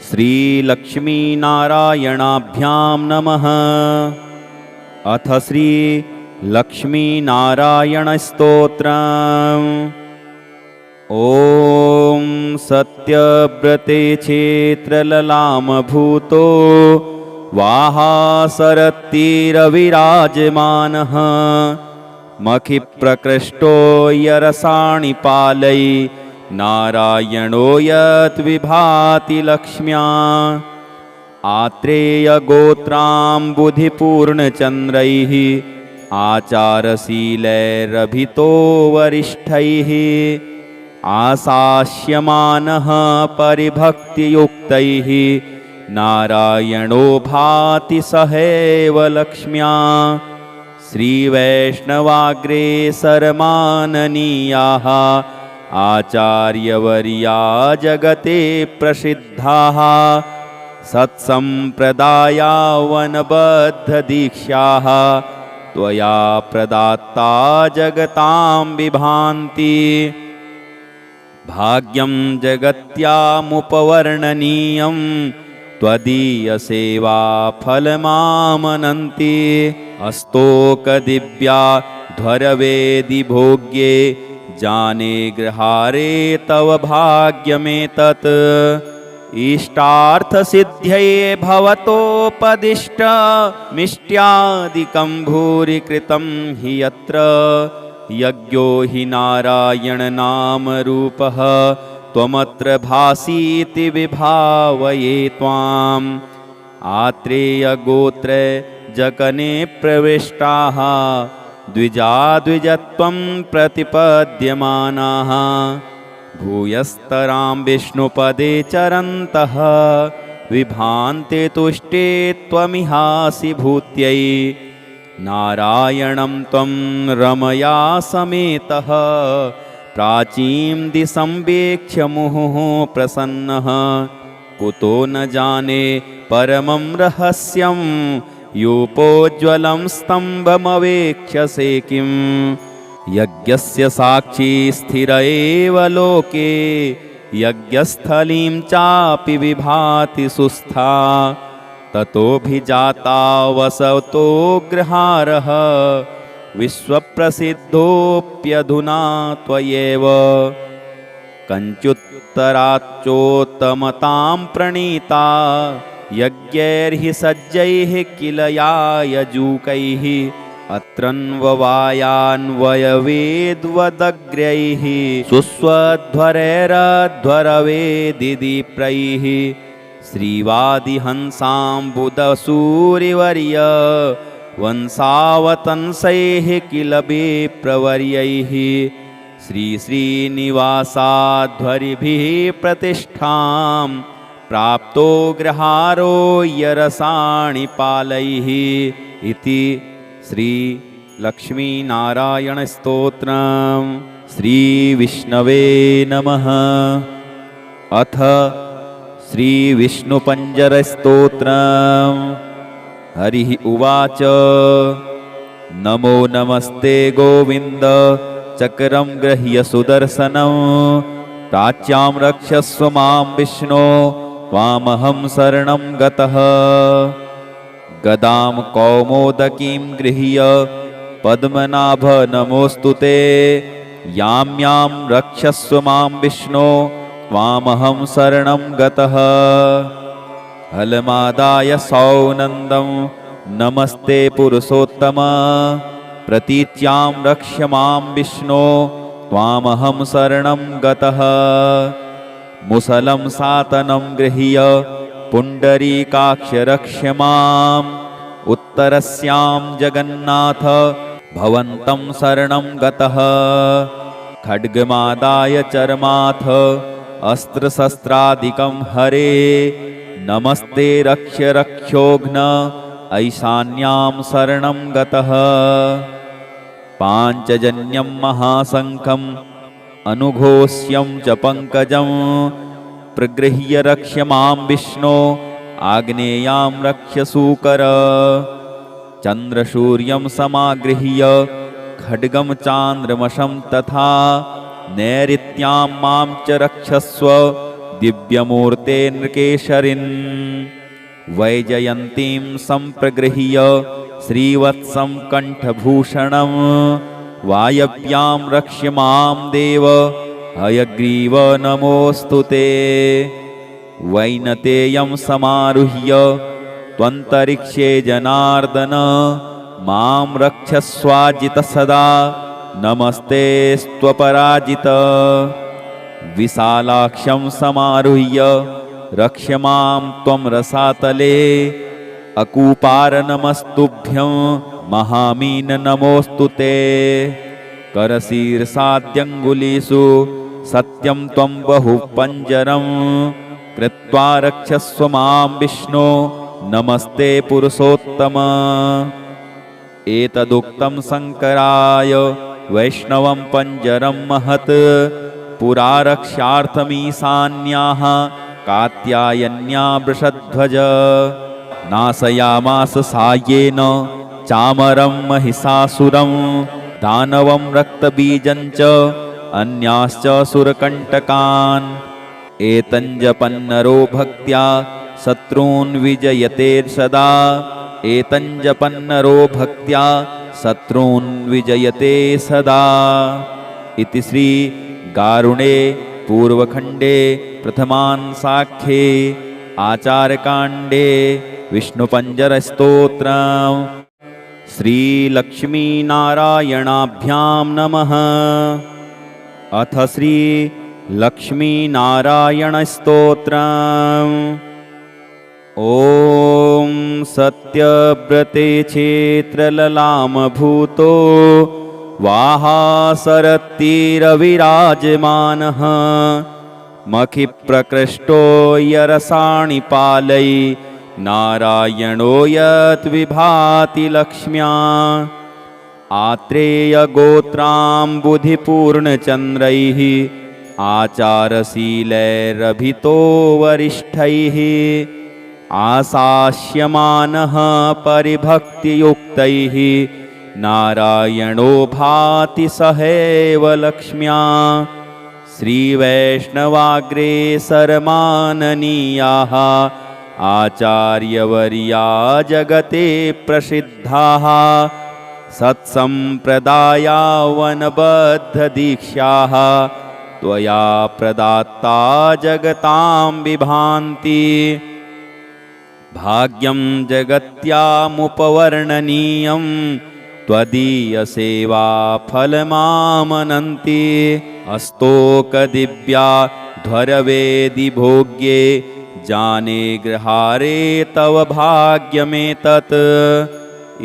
श्रीलक्ष्मीनारायणाभ्यां नमः। अथ श्रीलक्ष्मीनारायणस्तोत्रम्। ॐ सत्यव्रते क्षेत्रललामभूतो वाहासरत्तिरविराजमानः मखिप्रकृष्टो यरसाणि पालै नारायणो यद्विभाति लक्ष्म्या। आत्रेयगोत्राम्बुधिपूर्णचन्द्रैः आचारशीलैरभितो वरिष्ठैः आशास्यमानः परिभक्तियुक्तैः नारायणो भाति सहैव लक्ष्म्या। श्रीवैष्णवाग्रेसरमाननीयाः आचार्यवर्या जगते प्रसिद्धाः सत्सम्प्रदायावनबद्धदीक्षाः त्वया प्रदात्ता जगतां विभान्ति। भाग्यं जगत्यामुपवर्णनीयं त्वदीयसेवा फलमामनन्ति। अस्तोकदिव्या ध्वरवेदि भोग्ये जाने गृहारे तव भाग्यमेतत्। इष्टार्थसिद्ध्यै भवतोपदिष्टमिष्ट्यादिकं भूरि कृतं हि यत्र यज्ञो हि नारायणनामरूपः त्वमत्र भासीति विभावये त्वाम्। आत्रेयगोत्रे जगने प्रविष्टाः द्विजत्वं प्रतिपद्यमानाः भूयस्तरां विष्णुपदे चरन्तः विभान्ते तुष्टे त्वमिहासि भूत्यै। नारायणं त्वं रमया समेतः प्राचीं दिशं वीक्ष्य मुहुः प्रसन्नः कुतो न जाने परमं रहस्यं यूपोज्ज्वलं स्तम्भमवेक्ष्यसे किम्। यज्ञस्य साक्षी स्थिर एव लोके यज्ञस्थलीं चापि विभाति सुस्था ततोऽभिजाता वसतो गृहारः विश्वप्रसिद्धोऽप्यधुना त्वयैव। कञ्चुत्तराच्चोत्तमतां प्रणीता यज्ञैर्हि सज्जैः किल यायजूकैः अत्रन्ववायान्वयवेद्वदग्र्यैः सुस्वध्वरैरध्वरवेदिदीप्रैः। श्रीवादिहंसाम्बुदसूरिवर्य वंशावतंसैः किल विप्रवर्यैः। श्रीश्रीनिवासाध्वरिभिः प्रतिष्ठां प्राप्तो गृहारो यरसाणि पालैः। इति श्री लक्ष्मीनारायणस्तोत्रम्। श्रीविष्णवे नमः। अथ श्रीविष्णुपञ्जरस्तोत्रम्। हरिः उवाच। नमो नमस्ते गोविन्द चक्रं गृह्य सुदर्शनं प्राच्यां रक्षस्व मां विष्णो त्वामहं शरणं गतः। गदां कौमोदकीं गृह्य पद्मनाभ नमोऽस्तु ते। यां यां रक्षस्व मां विष्णो त्वामहं शरणं गतः। हलमादाय सौनन्दं नमस्ते पुरुषोत्तम प्रतीच्यां रक्ष मां विष्णो त्वामहं शरणं गतः। मुसलं सातनं गृह्य पुण्डरीकाक्ष रक्ष माम् उत्तरस्यां जगन्नाथ भवन्तं शरणं गतः। खड्गमादाय चर्माथ अस्त्रशस्त्रादिकं हरे नमस्ते रक्ष रक्षोघ्न ऐशान्यां शरणं गतः। पाञ्चजन्यं महाशङ्खम् अनुघोष्यं च पङ्कजं प्रगृह्य रक्ष मां विष्णो आग्नेयां रक्ष सूकर। चन्द्रसूर्यं समागृह्य खड्गं चान्द्रमशं तथा नैऋत्यां मां च रक्षस्व दिव्यमूर्ते नृकेशरिन् वैजयन्तीं सम्प्रगृह्य श्रीवत्सं कण्ठभूषणं वायव्यां रक्ष्य मां देव हयग्रीव नमोऽस्तु ते। वैनतेयं समारुह्य त्वन्तरिक्षे जनार्दन मां रक्षस्वाजित सदा नमस्ते स्त्वपराजित। विशालाक्षं समारुह्य रक्ष्य मां त्वं रसातले अकूपार नमस्तुभ्यं महामीन नमोऽस्तु ते। करशीर्षाद्यङ्गुलीषु सत्यं त्वं बहुपञ्जरं कृत्वा रक्षस्व मां विष्णो नमस्ते पुरुषोत्तम। एतदुक्तं शङ्कराय वैष्णवं पञ्जरं महत् पुरा रक्ष्यार्थमीशान्याः कात्यायन्या वृषध्वज। नाशयामास साय्येन चामरं महिषासुरं दानवं रक्तबीजं च अन्याश्च सुरकण्टकान्। एतञ्जपन्नरो भक्त्या शत्रून् विजयते सदा एतञ्जपन्नरो भक्त्या शत्रून् विजयते सदा। इति श्री गारुणे पूर्वखण्डे प्रथमांशाख्ये आचार्यकाण्डे विष्णुपञ्जरस्तोत्रम् श्रीलक्ष्मीनारायणाभ्यां नमः। अथ श्रीलक्ष्मीनारायणस्तोत्रम्। ॐ सत्यव्रते क्षेत्रललामभूतो वाहासरत्तिरविराजमानः मखिप्रकृष्टो यरसाणि पालै नारायणो यत् विभाति लक्ष्म्या। आत्रेयगोत्राम्बुधिपूर्णचन्द्रैः आचारशीलैरभितो वरिष्ठैः आशास्यमानः परिभक्तियुक्तैः नारायणो भाति सहैव लक्ष्म्या। श्रीवैष्णवाग्रेसरमाननीयाः आचार्यवर्या जगते प्रसिद्धाः सत्सम्प्रदायावनबद्धदीक्षाः त्वया प्रदात्ता जगतां विभान्ति। भाग्यं जगत्यामुपवर्णनीयं त्वदीयसेवा फलमामनन्ति। अस्तोकदिव्या ध्वरवेदि भोग्ये जाने गृहारे तव भाग्यमेतत्।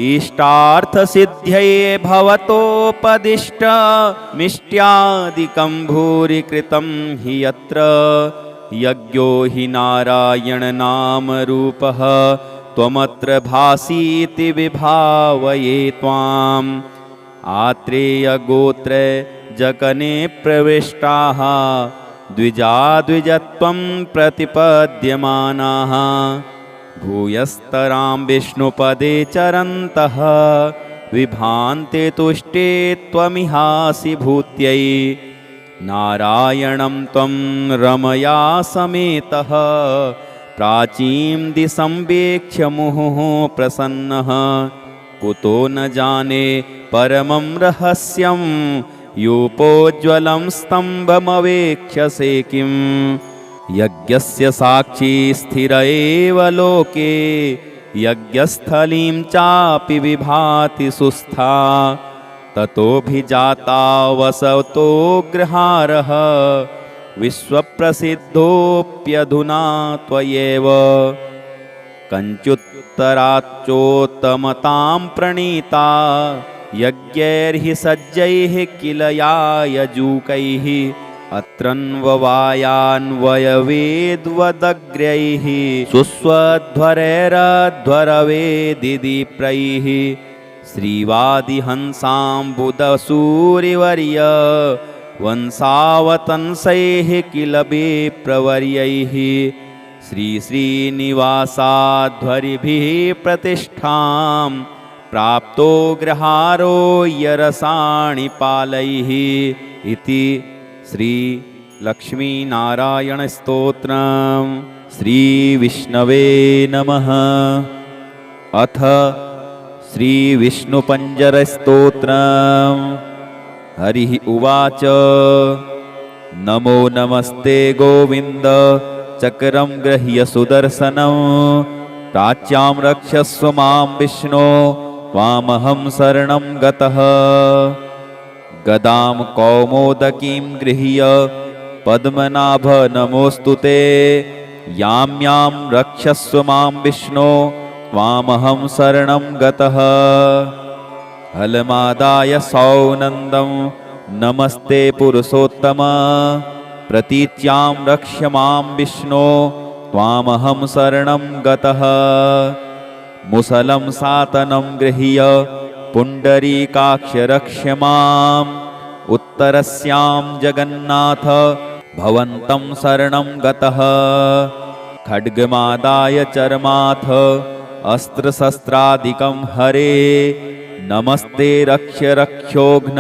इष्टार्थसिद्ध्यै भवतोपदिष्टमिष्ट्यादिकं भूरि कृतं हि यत्र यज्ञो हि नारायणनामरूपः त्वमत्र भासीति विभावये त्वाम्। आत्रेयगोत्रे जकने प्रविष्टाः द्विजाद्विजत्वं प्रतिपद्यमानाः भूयस्तरां विष्णुपदे चरन्तः विभान्ते तुष्टे त्वमिहासि भूत्यै। नारायणं त्वं रमया समेतः प्राचीं दिशं वीक्ष्य मुहुः प्रसन्नः कुतो न जाने परमं रहस्यं यूपोज्ज्वलं स्तम्भमवेक्ष्यसे किं। यज्ञस्य साक्षी स्थिर एव लोके यज्ञस्थलीं चापि विभाति सुस्था ततोऽभिजाता वसतो गृहारः विश्वप्रसिद्धोऽप्यधुना त्वयैव। कञ्चुत्तराच्चोत्तमतां प्रणीता यज्ञैर्हि सज्जैः किल यायजूकैः अत्रन्ववायान्वयवेद्वदग्र्यैः सुस्वध्वरैरध्वरवेदिदीप्रैः। श्रीवादिहंसाम्बुदसूरिवर्य वंशावतंसैः किल विप्रवर्यैः। श्रीश्रीनिवासाध्वरिभिः प्रतिष्ठां प्राप्तो गृहारो यरसाणि पालैः। इति श्री लक्ष्मीनारायणस्तोत्रम् श्रीविष्णवे नमः। अथ श्रीविष्णुपञ्जरस्तोत्रम्। हरिः उवाच। नमो नमस्ते गोविन्द चक्रं गृह्य सुदर्शनं प्राच्यां रक्षस्व मां विष्णो त्वामहं शरणं गतः। गदां कौमोदकीं गृह्य पद्मनाभ नमोऽस्तु ते। यां यां रक्षस्व मां विष्णो त्वामहं शरणं गतः। हलमादाय सौनन्दं नमस्ते पुरुषोत्तम प्रतीच्यां रक्ष मां विष्णो त्वामहं शरणं गतः। मुसलं सातनं गृह्य पुण्डरीकाक्ष रक्ष माम् उत्तरस्यां जगन्नाथ भवन्तं शरणं गतः। खड्गमादाय चर्माथ अस्त्रशस्त्रादिकं हरे नमस्ते रक्ष रक्षोघ्न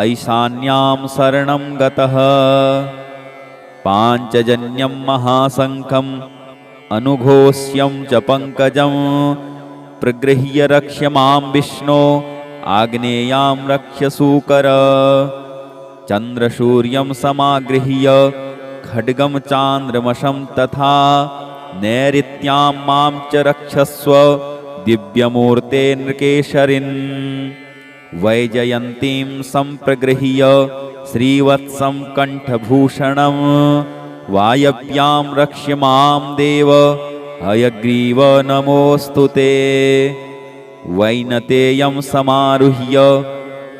ऐशान्यां शरणं गतः। पाञ्चजन्यं महाशङ्खं अनुघोष्यं च पङ्कजं प्रगृह्य रक्ष मां विष्णो आग्नेयां रक्ष सूकर। चन्द्रसूर्यं समागृह्य खड्गं चान्द्रमशं तथा नैऋत्यां मां च रक्षस्व दिव्यमूर्ते नृकेशरिन्। वैजयन्तीं सम्प्रगृह्य श्रीवत्सं कण्ठभूषणं वायव्यां रक्ष मां देव हयग्रीव नमोऽस्तु ते। वैनतेयं समारुह्य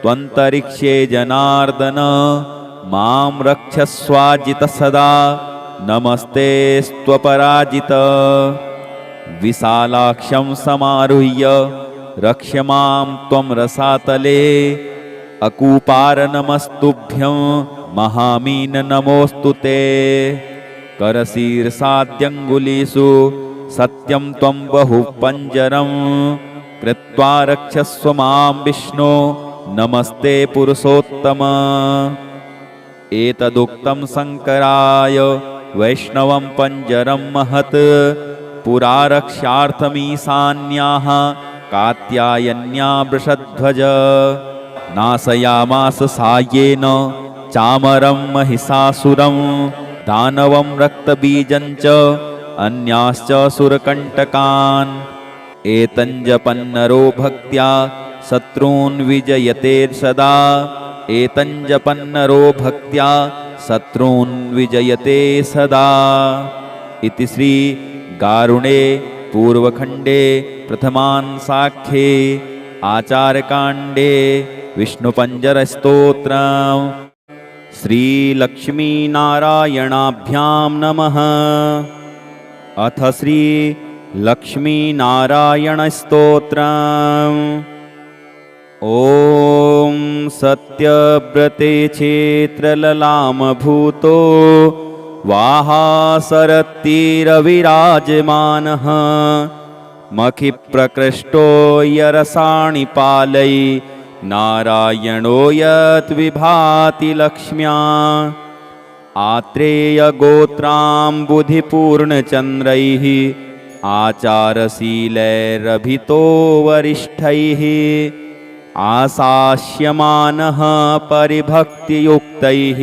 त्वन्तरिक्षे जनार्दन मां रक्षस्वाजित सदा नमस्ते स्त्वपराजित। विशालाक्षं समारुह्य रक्ष मां त्वं रसातले अकूपार नमस्तुभ्यं महामीन नमोऽस्तु ते। करशीर्षाद्यङ्गुलीषु सत्यं त्वं बहुपञ्जरं कृत्वा रक्षस्व मां विष्णो नमस्ते पुरुषोत्तम। एतदुक्तं शङ्कराय वैष्णवं पञ्जरं महत् पुरा रक्षार्थमीशान्याः कात्यायन्या वृषध्वज। नाशयामास साय्येन चामरं महिषासुरं दानवं रक्तबीजं च अन्याश्च सुरकण्टकान्। एतञ्जपन्नरो भक्त्या शत्रून् विजयते सदा एतञ्जपन्नरो भक्त्या शत्रून् विजयते सदा। इति श्री गारुणे पूर्वखण्डे प्रथमांशाख्ये आचार्यकाण्डे विष्णुपञ्जरस्तोत्रम् श्रीलक्ष्मीनारायणाभ्यां नमः। अथ श्रीलक्ष्मीनारायणस्तोत्रम्। ॐ सत्यव्रते क्षेत्रललामभूतो वाहासरत्तिरविराजमानः मखिप्रकृष्टो यरसाणि पालै नारायणो यद्विभाति लक्ष्म्या। आत्रेयगोत्राम्बुधिपूर्णचन्द्रैः आचारशीलैरभितो वरिष्ठैः आशास्यमानः परिभक्तियुक्तैः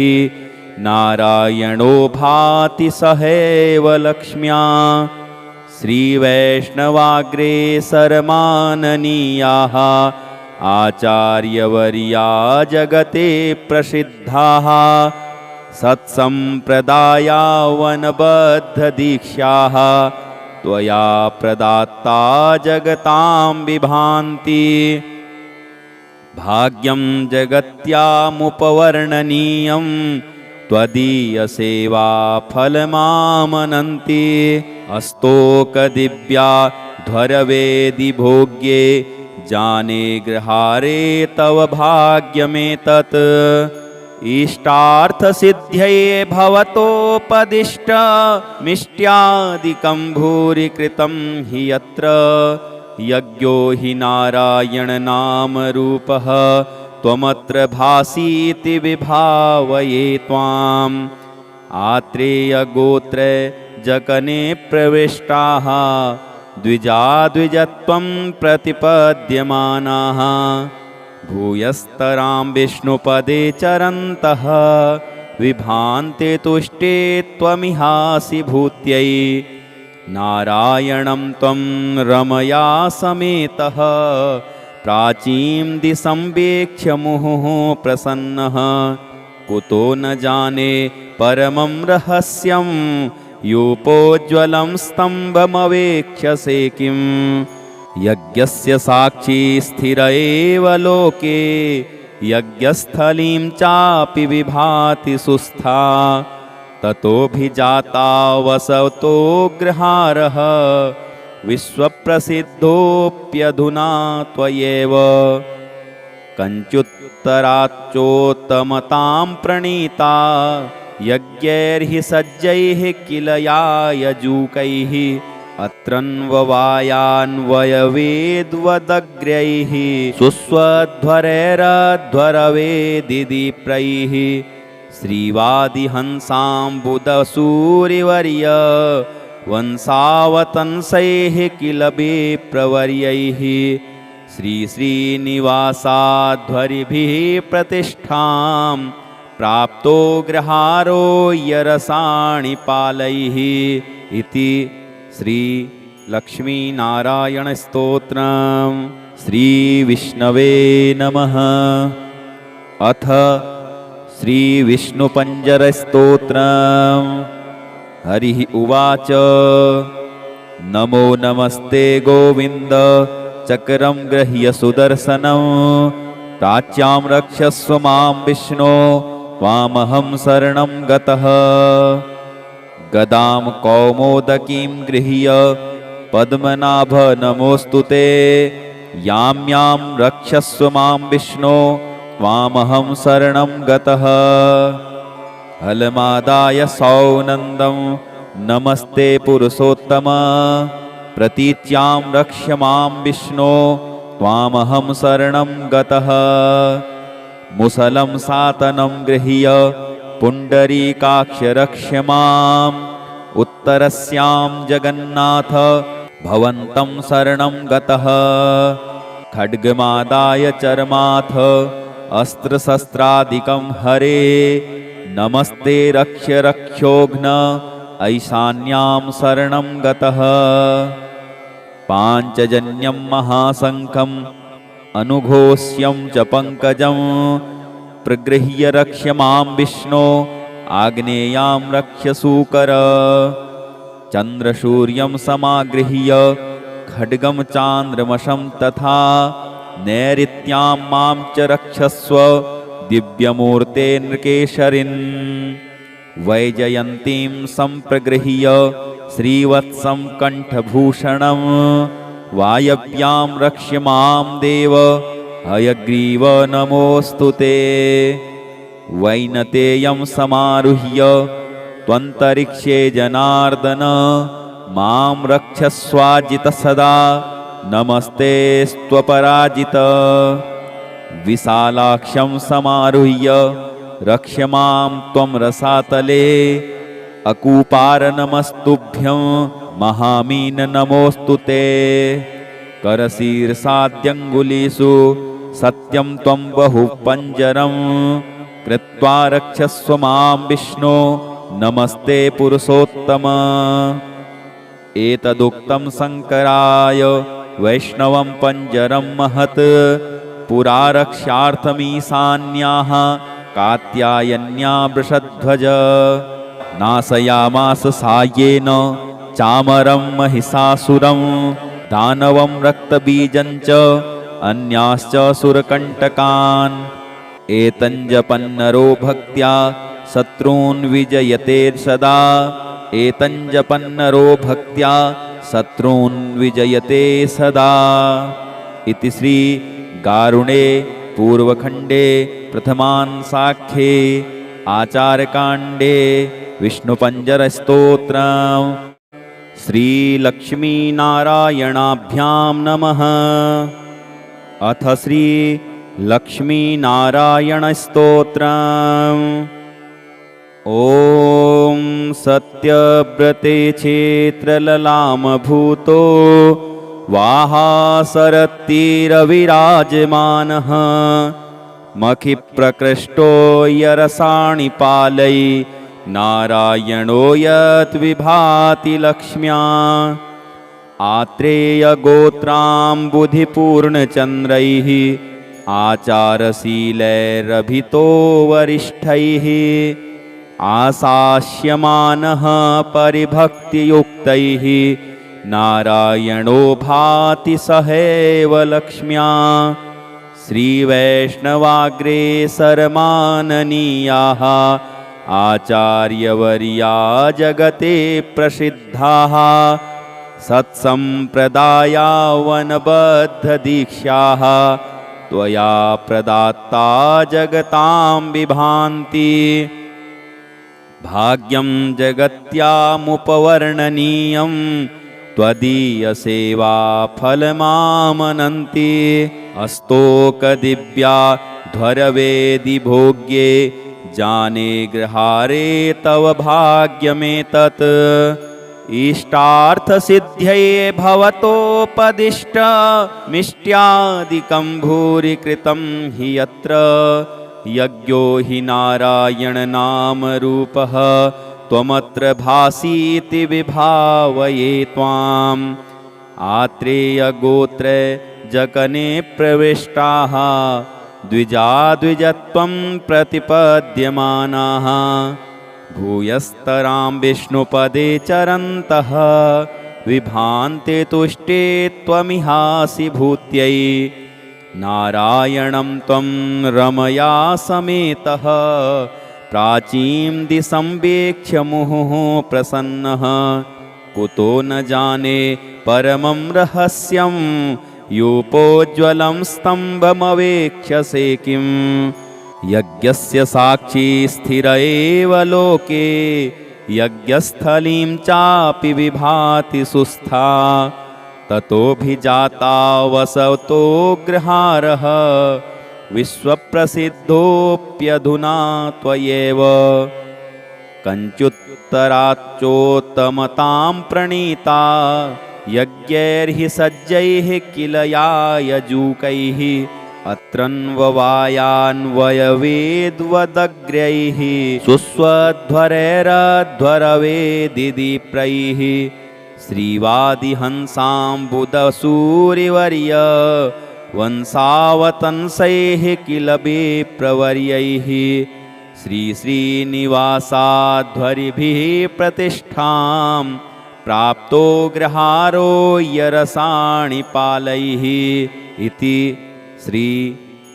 नारायणो भाति सहैव लक्ष्म्या। श्रीवैष्णवाग्रेसरमाननीयाः आचार्यवर्या जगते प्रसिद्धाः सत्सम्प्रदायावनबद्धदीक्षाः त्वया प्रदात्ता जगतां विभान्ति। भाग्यं जगत्यामुपवर्णनीयं त्वदीयसेवा फलमामनन्ति। अस्तोकदिव्या ध्वरवेदि भोग्ये जाने गृहारे तव भाग्यमेतत्। इष्टार्थसिद्ध्यै भवतोपदिष्टमिष्ट्यादिकं भूरि कृतं हि यत्र यज्ञो हि नारायणनामरूपः त्वमत्र भासीति विभावये त्वाम्। आत्रेयगोत्रे जकने प्रविष्टाः द्विजाद्विजत्वं प्रतिपद्यमानाः भूयस्तरां विष्णुपदे चरन्तः विभान्ते तुष्टे त्वमिहासि भूत्यै नारायणं त्वं रमया समेतः प्राचीं दिशं वीक्ष्य मुहुः प्रसन्नः कुतो न जाने परमं रहस्यं योपोज्ज्वलं स्तम्भमवेक्ष्यसे किं यज्ञस्य साक्षी स्थिर एव लोके यज्ञस्थलीं चापि विभाति सुस्था ततोऽभिजाता वसतो गृहारः विश्वप्रसिद्धोऽप्यधुना त्वयैव कञ्चुत्तराच्चोत्तमतां प्रणीता यज्ञैर्हि सज्जैः किल यायजूकैः अत्रन्ववायान्वयवेद्वदग्र्यैः सुस्वध्वरैरध्वरवेदिदीप्रैः श्रीवादिहंसाम्बुदसूरिवर्य वंसावतंसैः किल विप्रवर्यैः श्रीश्रीनिवासाध्वरिभिः प्रतिष्ठां प्राप्तो गृहारो यरसाणिपालैः इति श्री लक्ष्मीनारायणस्तोत्रम्। श्रीविष्णवे नमः। अथ श्रीविष्णुपञ्जरस्तोत्रम्। हरिः उवाच नमो नमस्ते गोविन्द चक्रं गृह्य सुदर्शनं प्राच्यां रक्षस्व मां विष्णो त्वामहं शरणं गतः गदां कौमोदकीं गृह्य पद्मनाभ नमोऽस्तु ते यां यां रक्षस्व मां विष्णो त्वामहं शरणं गतः हलमादाय सौनन्दं नमस्ते पुरुषोत्तम प्रतीच्यां रक्ष्य मां विष्णो त्वामहं शरणं गतः मुसलं सातनं गृह्य पुण्डरीकाक्ष रक्ष्य माम् उत्तरस्यां जगन्नाथ भवन्तं शरणं गतः खड्गमादाय चर्माथ अस्त्रशस्त्रादिकं हरे नमस्ते रक्ष्य रक्षोघ्न ऐशान्यां शरणं गतः पाञ्चजन्यं महाशङ्खम् अनुघोष्यं च पङ्कजं प्रगृह्य रक्ष्य मां विष्णो आग्नेयां रक्ष्य सूकर चन्द्रसूर्यं समागृह्य खड्गं चान्द्रमशं तथा नैऋत्यां मां च रक्षस्व दिव्यमूर्ते नृकेशरिन् वैजयन्तीं सम्प्रगृह्य श्रीवत्सं कण्ठभूषणं वायव्यां रक्ष्य मां देव हयग्रीव नमोऽस्तु ते वैनतेयं समारुह्य त्वन्तरिक्षे जनार्दन मां रक्षस्वाजित सदा नमस्ते स्त्वपराजित विशालाक्षं समारुह्य रक्ष्य मां त्वं रसातले अकूपार नमस्तुभ्यं महामीन नमोऽस्तु ते करशीर्षाद्यङ्गुलीषु सत्यं त्वं बहुपञ्जरं कृत्वा रक्षस्व मां विष्णो नमस्ते पुरुषोत्तम एतदुक्तं शङ्कराय वैष्णवं पञ्जरं महत् पुरा रक्षार्थमीशान्याः कात्यायन्या वृषध्वज नाशयामास सायेन चामरं महिषासुरं दानवं रक्तबीजं च अन्याश्च सुरकण्टकान् एतञ्जपन्नरो भक्त्या शत्रून् विजयते सदा एतञ्जपन्नरो भक्त्या शत्रून् विजयते सदा इति श्री गारुणे पूर्वखण्डे प्रथमांसाख्ये आचार्यकाण्डे विष्णुपञ्जरस्तोत्रम् श्रीलक्ष्मीनारायणाभ्यां नमः। अथ श्रीलक्ष्मीनारायणस्तोत्रम्। ॐ सत्यव्रते क्षेत्रललामभूतो वाहासरत्तिरविराजमानः मखिप्रकृष्टो यरसाणि पालै नारायणो यद्विभाति लक्ष्म्या आत्रेयगोत्राम्बुधिपूर्णचन्द्रैः आचारशीलैरभितो वरिष्ठैः आशास्यमानः परिभक्तियुक्तैः नारायणो भाति सहैव लक्ष्म्या श्रीवैष्णवाग्रेसरमाननीयाः आचार्यवर्या जगते प्रसिद्धाः सत्सम्प्रदायावनबद्धदीक्षाः त्वया प्रदात्ता जगतां विभान्ति भाग्यं जगत्यामुपवर्णनीयं त्वदीयसेवा फलमामनन्ति अस्तोकदिव्या ध्वरवेदि भोग्ये जाने गृहारे तव भाग्यमेतत् इष्टार्थसिद्ध्यै भवतोपदिष्टमिष्ट्यादिकं भूरि कृतं हि यत्र यज्ञो हि नारायणनामरूपः त्वमत्र भासीति विभावये त्वाम् आत्रेयगोत्रे जगने प्रविष्टाः द्विजत्वं प्रतिपद्यमानाः भूयस्तरां विष्णुपदे चरन्तः विभान्ते तुष्टे त्वमिहासि भूत्यै नारायणं त्वं रमया समेतः प्राचीं दिशं वीक्ष्य मुहुः प्रसन्नः कुतो न जाने परमं रहस्यं यूपोज्ज्वलं स्तम्भमवेक्ष्यसे किम् यज्ञस्य साक्षी स्थिर एव लोके यज्ञस्थलीं चापि विभाति सुस्था ततोऽभिजाता वसतो गृहारः विश्वप्रसिद्धोऽप्यधुना त्वयैव कञ्चुत्तराच्चोत्तमतां प्रणीता यज्ञैर्हि सज्जैः किल यायजूकैः अत्रन्ववायान्वयवेद्वदग्र्यैः सुस्वध्वरैरध्वरवेदिदीप्रैः श्रीवादिहंसाम्बुदसूरिवर्य वंशावतंसैः किल विप्रवर्यैः श्रीश्रीनिवासाध्वरिभिः प्रतिष्ठां प्राप्तो गृहारो यरसाणि पालैः इति श्री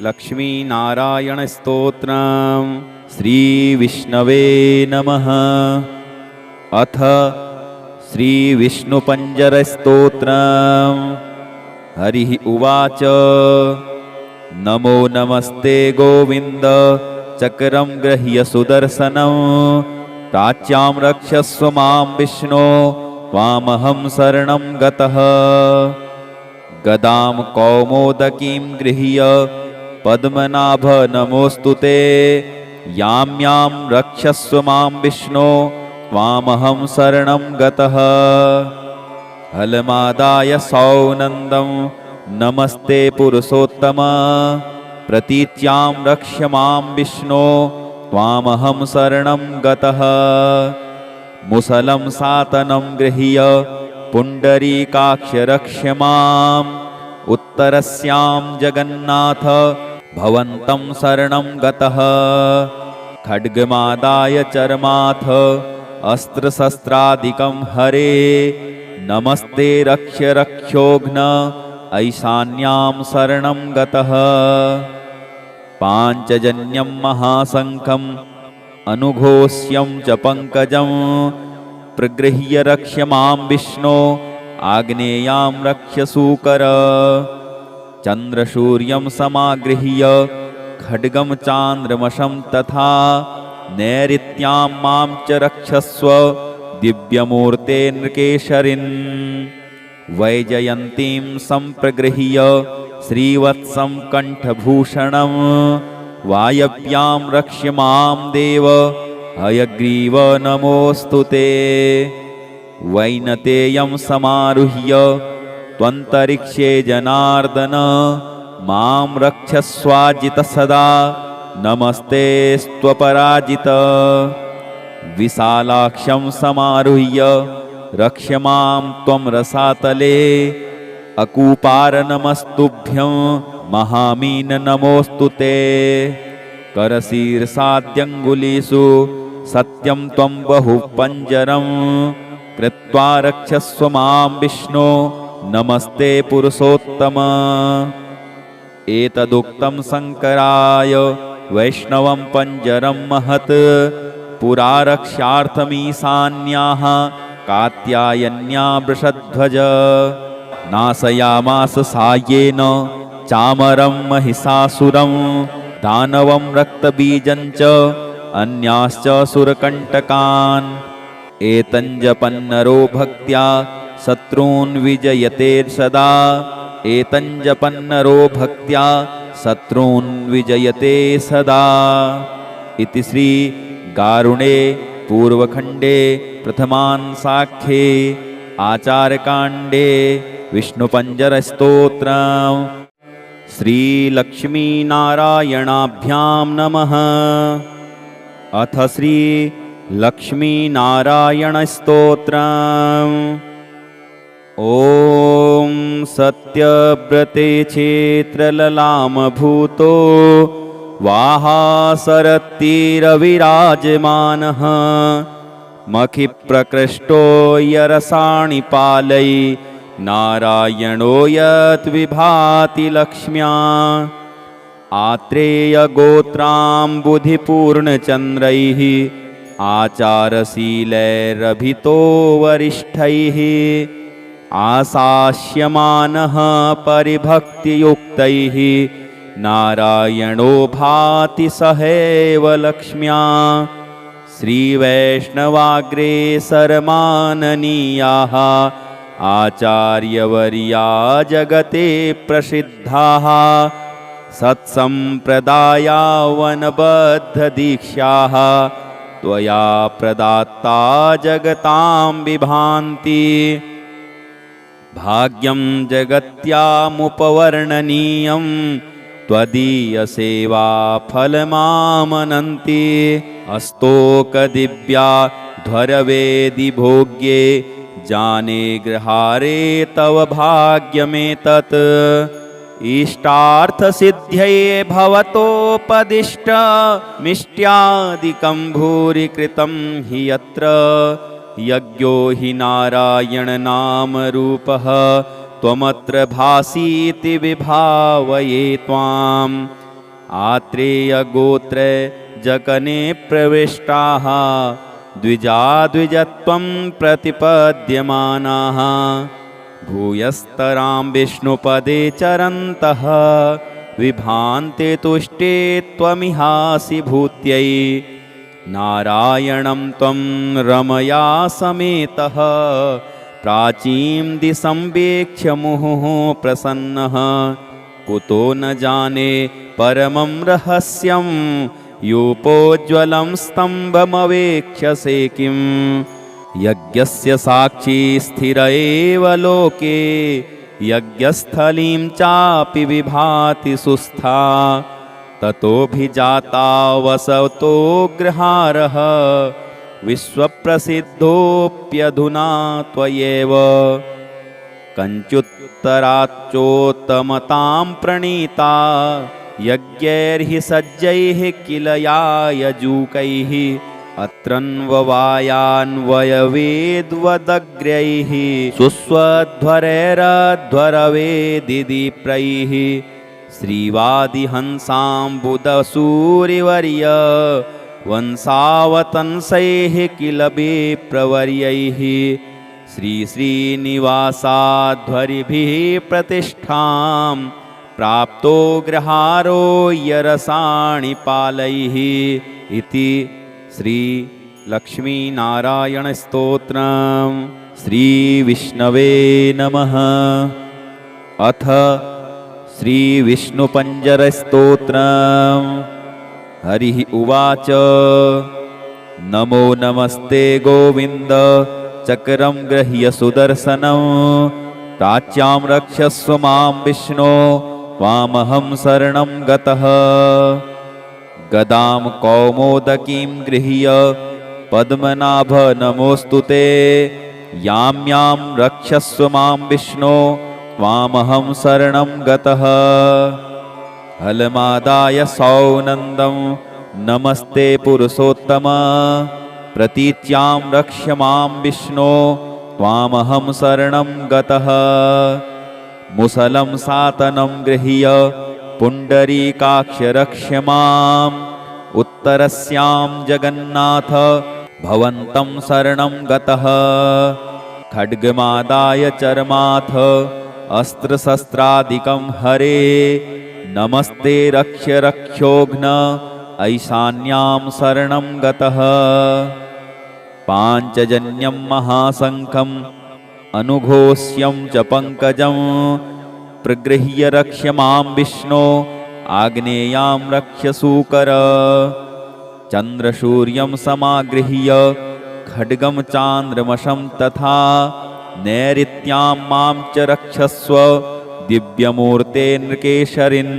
लक्ष्मीनारायणस्तोत्रम् श्रीविष्णवे नमः। अथ श्रीविष्णुपञ्जरस्तोत्रम्। हरिः उवाच नमो नमस्ते गोविन्द चक्रं गृह्य सुदर्शनं प्राच्यां रक्षस्व मां विष्णो त्वामहं शरणं गतः गदां कौमोदकीं गृह्य पद्मनाभ नमोऽस्तु ते यां यां रक्षस्व मां विष्णो त्वामहं शरणं गतः हलमादाय सौनन्दं नमस्ते पुरुषोत्तम प्रतीच्यां रक्ष मां विष्णो त्वामहं शरणं गतः मुसलं सातनं गृह्य पुण्डरीकाक्ष रक्ष माम् उत्तरस्यां जगन्नाथ भवन्तं शरणं गतः खड्गमादाय चर्माथ अस्त्रशस्त्रादिकं हरे नमस्ते रक्ष रक्षोघ्न ऐशान्यां शरणं गतः पाञ्चजन्यं महाशङ्खम् अनुघोष्यं च पङ्कजं प्रगृह्य रक्ष मां विष्णो आग्नेयां रक्ष सूकर चन्द्रसूर्यं समागृह्य खड्गं चान्द्रमशं तथा नैऋत्यां मां च रक्षस्व दिव्यमूर्ते नृकेशरिन् वैजयन्तीं सम्प्रगृह्य श्रीवत्सं कण्ठभूषणं वायव्यां रक्ष मां देव हयग्रीव नमोऽस्तु ते। वैनतेयं समारुह्य त्वन्तरिक्षे जनार्दन मां रक्षस्वाजित सदा नमस्ते स्वपराजित। विशालाक्षं समारुह्य रक्ष्य मां त्वं रसातले अकूपार नमस्तुभ्यं महामीन नमोऽस्तु ते। करशीर्षाद्यङ्गुलीषु सत्यं त्वं बहुपञ्जरं कृत्वा रक्षस्व मां विष्णो नमस्ते पुरुषोत्तम। एतदुक्तं शङ्कराय वैष्णवं पञ्जरं महत् पुरा रक्षार्थमीशान्याः कात्यायन्या वृषध्वज। नाशयामास सायेन चामरं महिषासुरं दानवं रक्तबीजं च अन्याश्च सुरकण्टकान्। एतञ्जपन्नरो भक्त्या शत्रून् विजयते सदा एतञ्जपन्नरो भक्त्या शत्रून् विजयते सदा। इति श्री गारुणे पूर्वखण्डे प्रथमांशाख्ये आचार्यकाण्डे विष्णुपञ्जरस्तोत्रम् श्रीलक्ष्मीनारायणाभ्यां नमः। अथ श्रीलक्ष्मीनारायणस्तोत्रम्। ॐ सत्यव्रते क्षेत्रललामभूतो वाहासरत्तिरविराजमानः मखिप्रकृष्टो यरसाणि पालै नारायणो यद्विभाति लक्ष्म्या। आत्रेयगोत्राम्बुधिपूर्णचन्द्रैः आचारशीलैरभितो वरिष्ठैः आशास्यमानः परिभक्तियुक्तैः नारायणो भाति सहैव लक्ष्म्या। श्रीवैष्णवाग्रेसरमाननीयाः आचार्यवर्या जगते प्रसिद्धाः सत्सम्प्रदायावनबद्धदीक्षाः त्वया प्रदात्ता जगतां विभान्ति। भाग्यं जगत्यामुपवर्णनीयं त्वदीयसेवा फलमामनन्ति। अस्तोकदिव्या ध्वरवेदि भोग्ये जाने गृहारे तव भाग्यमेतत्। इष्टार्थसिद्ध्यै भवतोपदिष्टमिष्ट्यादिकं भूरि कृतं हि यत्र यज्ञो हि नारायणनामरूपः त्वमत्र भासीति विभावये त्वाम्। आत्रेयगोत्रे जकने प्रविष्टाः द्विजाद्विजत्वं प्रतिपद्यमानाः भूयस्तरां विष्णुपदे चरन्तः विभान्ते तुष्टे त्वमिहासि भूत्यै। नारायणं त्वं रमया समेतः प्राचीं दिशं वीक्ष्य मुहुः प्रसन्नः कुतो न जाने परमं रहस्यं यूपोज्ज्वलं स्तम्भमवेक्ष्यसे किं। यज्ञस्य साक्षी स्थिर एव लोके यज्ञस्थलीं चापि विभाति सुस्था ततोऽभिजाता वसतो गृहारः विश्वप्रसिद्धोऽप्यधुना त्वयैव। कञ्चुत्तराच्चोत्तमतां प्रणीता यज्ञैर्हि सज्जैः किल यायजूकैः अत्रन्ववायान्वयवेद्वदग्र्यैः सुस्वध्वरैरध्वरवेदिदीप्रैः। श्रीवादिहंसाम्बुदसूरिवर्य वंशावतंसैः किल विप्रवर्यैः। श्रीश्रीनिवासाध्वरिभिः प्रतिष्ठां प्राप्तो गृहारो यरसाणि पालैः। इति श्री लक्ष्मीनारायणस्तोत्रम्। श्रीविष्णवे नमः। अथ श्रीविष्णुपञ्जरस्तोत्रम्। हरिः उवाच नमो नमस्ते गोविन्द चक्रं गृह्य सुदर्शनं प्राच्यां रक्षस्व मां विष्णो त्वामहं शरणं गतः गदां कौमोदकीं गृह्य पद्मनाभ नमोऽस्तु ते यां यां रक्षस्व मां विष्णो त्वामहं शरणं गतः हलमादाय सौनन्दं नमस्ते पुरुषोत्तम प्रतीच्यां रक्ष मां विष्णो त्वामहं शरणं गतः मुसलं सातनं गृह्य पुण्डरीकाक्ष रक्ष माम् उत्तरस्यां जगन्नाथ भवन्तं शरणं गतः खड्गमादाय चर्माथ अस्त्रशस्त्रादिकं हरे नमस्ते रक्ष रक्षोघ्न ऐशान्यां शरणं गतः पाञ्चजन्यं महाशङ्खम् अनुघोष्यं च पङ्कजं प्रगृह्य रक्ष मां विष्णो आग्नेयां रक्ष सूकर चन्द्रसूर्यं समागृह्य खड्गं चान्द्रमशं तथा नैऋत्यां मां च रक्षस्व दिव्यमूर्ते नृकेशरिन्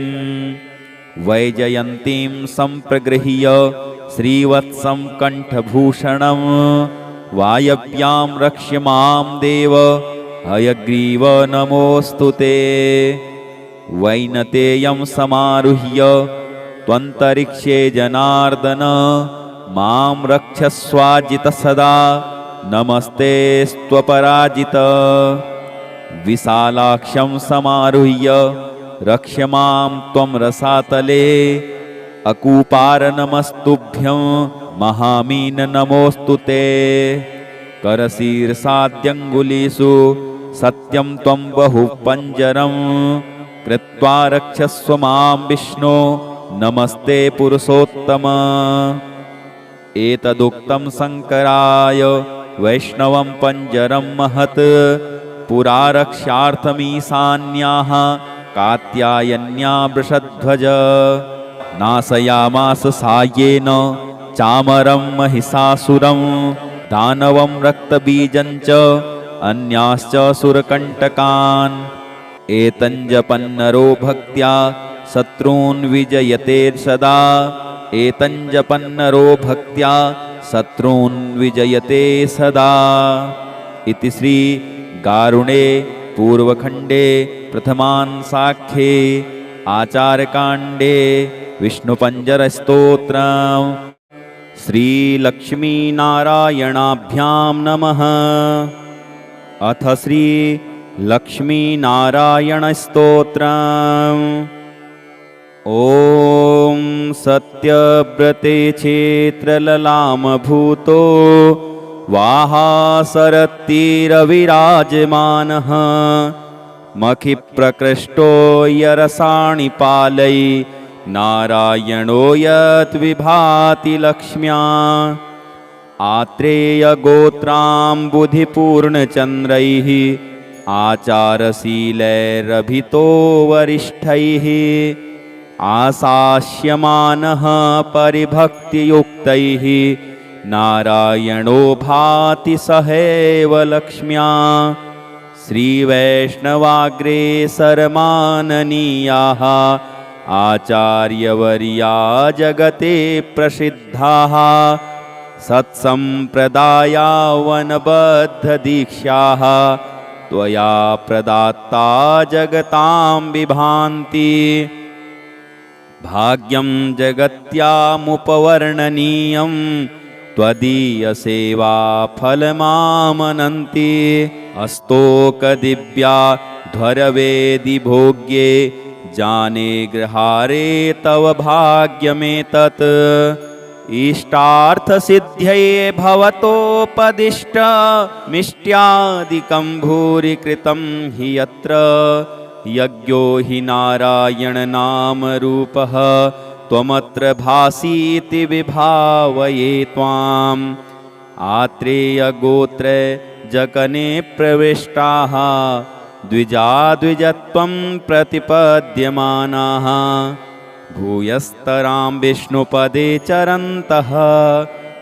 वैजयन्तीं सम्प्रगृह्य श्रीवत्सं कण्ठभूषणं वायव्यां रक्ष मां देव हयग्रीव नमोऽस्तु ते वैनतेयं समारुह्य त्वन्तरिक्षे जनार्दन मां रक्षस्वाजित सदा नमस्ते स्त्वपराजित विशालाक्षं समारुह्य रक्ष मां त्वं रसातले अकूपार नमस्तुभ्यं महामीन नमोऽस्तु ते करशीर्षाद्यङ्गुलीषु सत्यं त्वं बहुपञ्जरं कृत्वा रक्षस्व मां विष्णो नमस्ते पुरुषोत्तम एतदुक्तं शङ्कराय वैष्णवं पञ्जरं महत् पुरा रक्षार्थमीशान्याः कात्यायन्या वृषध्वज नाशयामास सायेन चामरं महिषासुरं दानवं रक्तबीजं च अन्याश्च सुरकण्टकान् एतञ्जपन्नरो भक्त्या शत्रून् विजयते सदा एतञ्जपन्नरो भक्त्या शत्रून् विजयते सदा इति श्री गारुणे पूर्वखण्डे प्रथमांशाख्ये आचार्यकाण्डे विष्णुपञ्जरस्तोत्रम् श्रीलक्ष्मीनारायणाभ्यां नमः। अथ श्रीलक्ष्मीनारायणस्तोत्रम् ॐ सत्यव्रते क्षेत्रललामभूतो वाहासरत्तिरविराजमानः मखिप्रकृष्टो यरसाणि पालै नारायणो यद्विभाति लक्ष्म्या आत्रेयगोत्राम्बुधिपूर्णचन्द्रैः आचारशीलैरभितो वरिष्ठैः आशास्यमानः परिभक्तियुक्तैः नारायणो भाति सहैव लक्ष्म्या श्रीवैष्णवाग्रेसरमाननीयाः आचार्यवर्या जगते प्रसिद्धाः सत्सम्प्रदायावनबद्धदीक्षाः त्वया प्रदात्ता जगतां विभान्ति भाग्यं जगत्यामुपवर्णनीयं त्वदीयसेवा फलमामनन्ति अस्तोकदिव्या ध्वरवेदि भोग्ये जाने गृहारे तव भाग्यमेतत् इष्टार्थसिद्ध्यै भवतोपदिष्टमिष्ट्यादिकं भूरि कृतं हि यत्र यज्ञो हि नारायणनामरूपः त्वमत्र भासीति विभावये त्वाम् आत्रेयगोत्रे जकने प्रविष्टाः द्विजत्वं प्रतिपद्यमानाः भूयस्तरां विष्णुपदे चरन्तः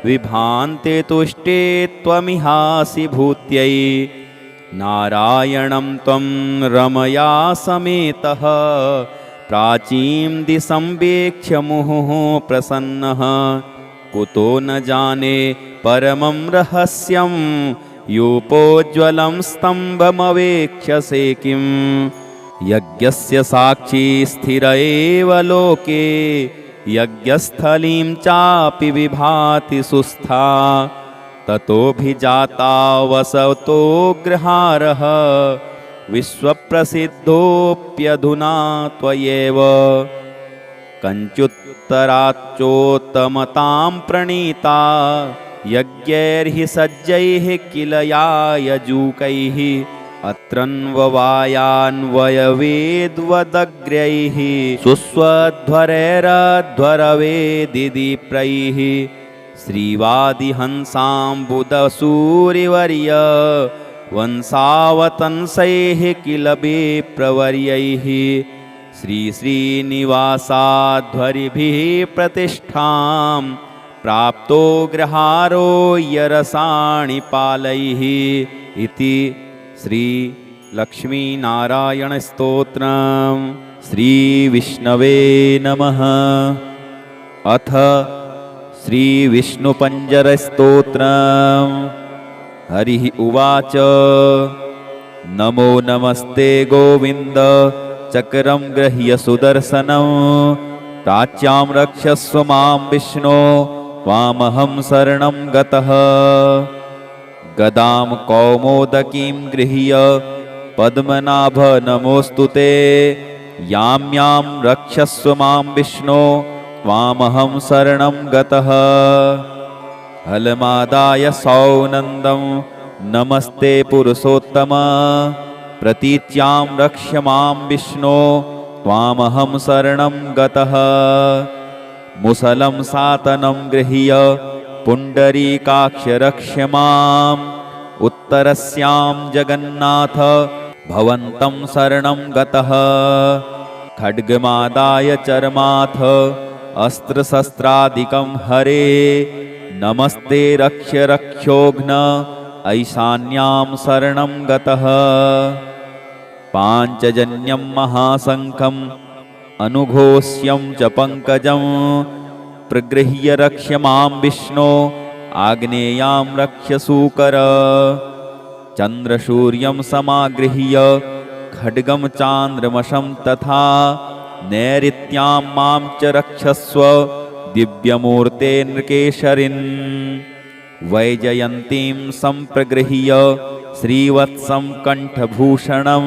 विभान्ते तुष्टे त्वमिहासि भूत्यै नारायणं त्वं रमया समेतः प्राचीं दिसंवेक्ष्य मुहुः प्रसन्नः कुतो न जाने परमं रहस्यं यूपोज्ज्वलं स्तम्भमवेक्ष्यसे किम् यज्ञस्य साक्षी स्थिर एव लोके यज्ञस्थलीं चापि विभाति सुस्था ततोऽभिजाता वसतो गृहारः विश्वप्रसिद्धोऽप्यधुना त्वयैव कञ्चुत्तराच्चोत्तमतां प्रणीता यज्ञैर्हि सज्जैः किल यायजूकैः अत्रन्ववायान्वयवेद्वदग्र्यैः सुस्वध्वरैरध्वरवेदिदीप्रैः श्रीवादिहंसाम्बुदसूरिवर्य वंसावतंसैः किल विप्रवर्यैः श्रीश्रीनिवासाध्वरिभिः प्रतिष्ठां प्राप्तो गृहारो यरसाणिपालैः इति श्री लक्ष्मीनारायणस्तोत्रम्। श्रीविष्णवे नमः। अथ श्रीविष्णुपञ्जरस्तोत्रम्। हरिः उवाच नमो नमस्ते गोविन्द चक्रं गृह्य सुदर्शनं प्राच्यां रक्षस्व मां विष्णो त्वामहं शरणं गतः गदां कौमोदकीं गृह्य पद्मनाभ नमोऽस्तु ते यां यां रक्षस्व मां विष्णो त्वामहं शरणं गतः हलमादाय सौनन्दं नमस्ते पुरुषोत्तम प्रतीच्यां रक्ष्य मां विष्णो त्वामहं शरणं गतः मुसलं सातनं गृह्य पुण्डरीकाक्ष रक्ष्य माम् उत्तरस्यां जगन्नाथ भवन्तं शरणं गतः खड्गमादाय चर्माथ अस्त्रशस्त्रादिकं हरे नमस्ते रक्ष्य रक्षोघ्न ऐशान्यां शरणं गतः पाञ्चजन्यं महाशङ्खम् अनुघोष्यं च पङ्कजं प्रगृह्य रक्ष्य मां विष्णो आग्नेयां रक्ष्य सूकर चन्द्रसूर्यं समागृह्य खड्गं चान्द्रमशं तथा नैऋत्यां मां च रक्षस्व दिव्यमूर्ते नृकेशरिन् वैजयन्तीं सम्प्रगृह्य श्रीवत्सं कण्ठभूषणं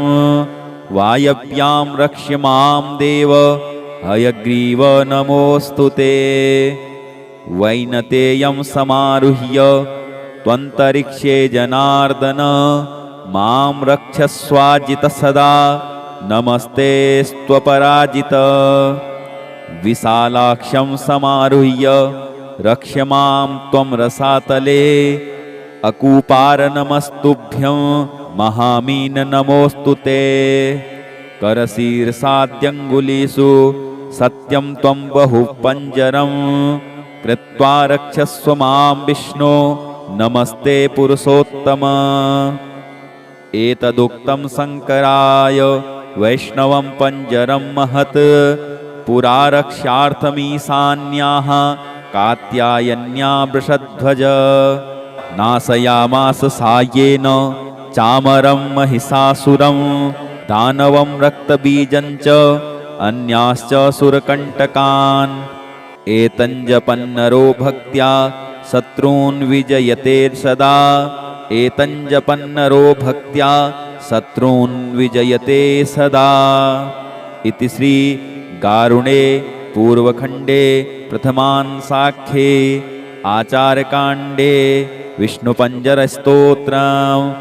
वायव्यां रक्ष्य मां देव हयग्रीव नमोऽस्तु ते वैनतेयं समारुह्य त्वन्तरिक्षे जनार्दन मां रक्षस्वाजित सदा नमस्ते स्त्वपराजित विशालाक्षं समारुह्य रक्ष्य मां त्वं रसातले अकूपार नमस्तुभ्यं महामीन नमोऽस्तु ते करशीर्षाद्यङ्गुलीषु सत्यं त्वं बहुपञ्जरं कृत्वा रक्षस्व मां विष्णो नमस्ते पुरुषोत्तम एतदुक्तं शङ्कराय वैष्णवं पञ्जरं महत् पुरा रक्षार्थमीशान्याः कात्यायन्या वृषध्वज नाशयामास सायेन चामरं महिषासुरं दानवं रक्तबीजं च अन्याश्च सुरकण्टकान् एतञ्जपन्नरो भक्त्या शत्रून् विजयते सदा एतञ्जपन्नरो भक्त्या शत्रून् विजयते सदा इति श्री गारुणे पूर्वखण्डे प्रथमांसाख्ये आचार्यकाण्डे विष्णुपञ्जरस्तोत्रम्।